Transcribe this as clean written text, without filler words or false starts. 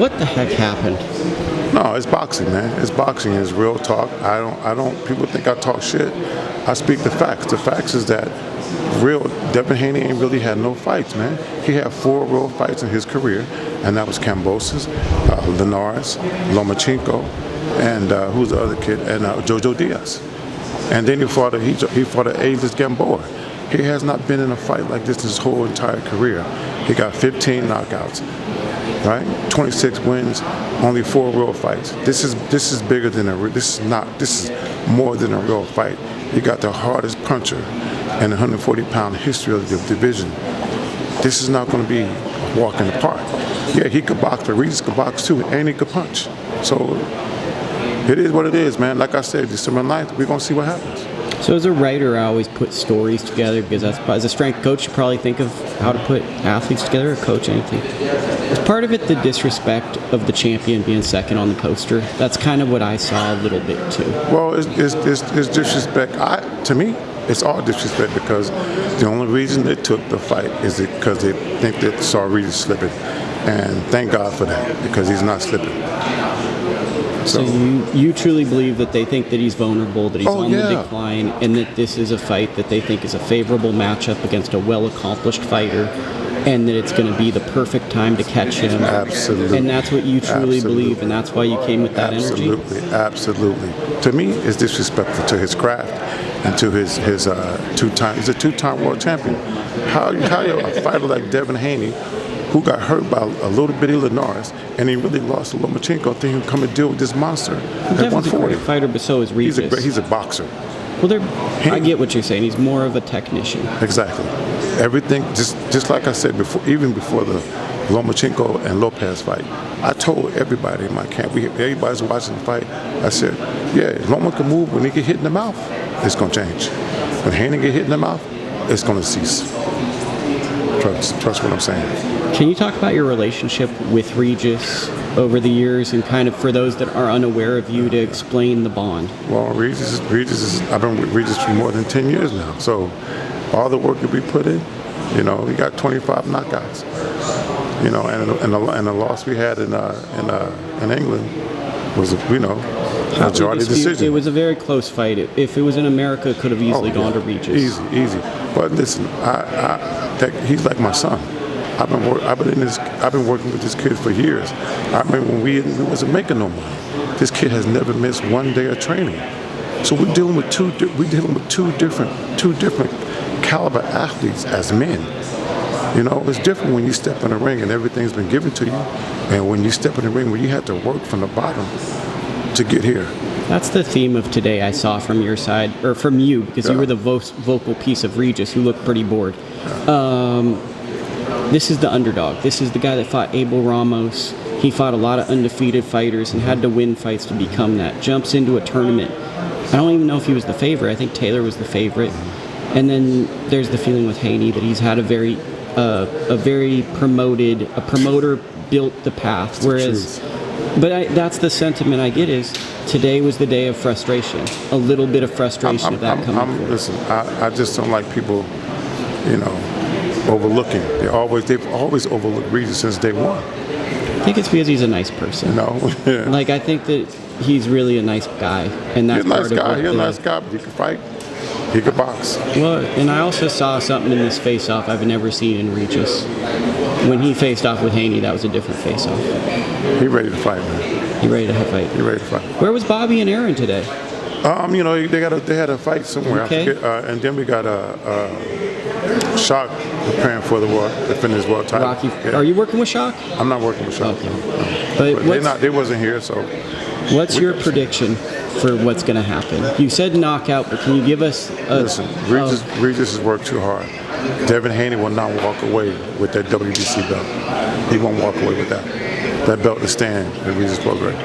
What the heck happened? No, it's boxing, man. It's boxing. It's real talk. I don't. People think I talk shit. I speak the facts. The facts is that Devin Haney ain't really had no fights, man. He had 4 real fights in his career, and that was Kambosos, Linares, Lomachenko, and who's the other kid? And Jojo Diaz. And then he fought an ageless Gamboa. He has not been in a fight like this his whole entire career. He got 15 knockouts, right? 26 wins, only 4 real fights. This is bigger than this is more than a real fight. He got the hardest puncher in the 140-pound history of the division. This is not going to be a walk in the park. Yeah, he could box, but Regis could box too, and he could punch. So it is what it is, man. Like I said, December 9th, we're going to see what happens. So as a writer, I always put stories together because as a strength coach, you probably think of how to put athletes together or coach anything. Is part of it the disrespect of the champion being second on the poster? That's kind of what I saw a little bit too. Well, it's disrespect. To me, it's all disrespect because the only reason they took the fight is because they think they saw Regis slipping. And thank God for that, because he's not slipping. So you truly believe that they think that he's vulnerable, that he's on the decline, and that this is a fight that they think is a favorable matchup against a well-accomplished fighter, and that it's going to be the perfect time to catch him. Absolutely. And that's what you truly believe, and that's why you came with that energy? Absolutely. To me, it's disrespectful to his craft and to his two-time. He's a 2-time world champion. How a fighter like Devin Haney, who got hurt by a little bitty Linares, and he really lost to Lomachenko, think he'll come and deal with this monster at Devin's 140. a great fighter, but so is Regis. He's a boxer. Well, I get what you're saying. He's more of a technician. Exactly. Everything, just like I said before, even before the Lomachenko and Lopez fight, I told everybody in my camp, everybody's watching the fight, I said, yeah, Loma can move. When he get hit in the mouth, it's going to change. When Haney get hit in the mouth, it's going to cease. Trust what I'm saying. Can you talk about your relationship with Regis over the years, and kind of for those that are unaware of you, to explain the bond? Well, I've been with Regis for more than 10 years now. So all the work that we put in, we got 25 knockouts. And the loss we had in England was, majority decision. It was a very close fight. If it was in America, it could have easily gone to Regis. Easy. But listen, he's like my son. I've been working with this kid for years. I remember when we wasn't making no money. This kid has never missed one day of training. So we're dealing with two different caliber athletes as men. It's different when you step in the ring and everything's been given to you, and when you step in the ring where you have to work from the bottom to get here. That's the theme of today I saw from your side, or from you, because you were the vocal piece of Regis, who looked pretty bored. This is the underdog. This is the guy that fought Abel Ramos. He fought a lot of undefeated fighters and had to win fights to become that. Jumps into a tournament. I don't even know if he was the favorite. I think Taylor was the favorite. And then there's the feeling with Haney that he's had a promoter built the path. Whereas, that's the sentiment I get, is today was the day of frustration. A little bit of frustration of that coming forward. Listen, I just don't like people, overlooking. They've always overlooked Regis since day one. I think it's because he's a nice person. Yeah. Like, I think that he's really a nice guy, and that's He's a nice guy, but he can fight. He could box. Well, and I also saw something in this face-off I've never seen in Regis. When he faced off with Haney, that was a different face-off. He ready to fight, man. He ready to fight. He ready to fight. Where was Bobby and Aaron today? They had a fight somewhere. Okay. I forget, and then we got Shock preparing for the finish world title. Rocky. Yeah. Are you working with Shock? I'm not working with Shock. Okay. But they wasn't here, so. What's your prediction for what's going to happen? You said knockout, but can you give us Listen, Regis has worked too hard. Devin Haney will not walk away with that WBC belt. He won't walk away with that. That belt is staying at Regis Prograis.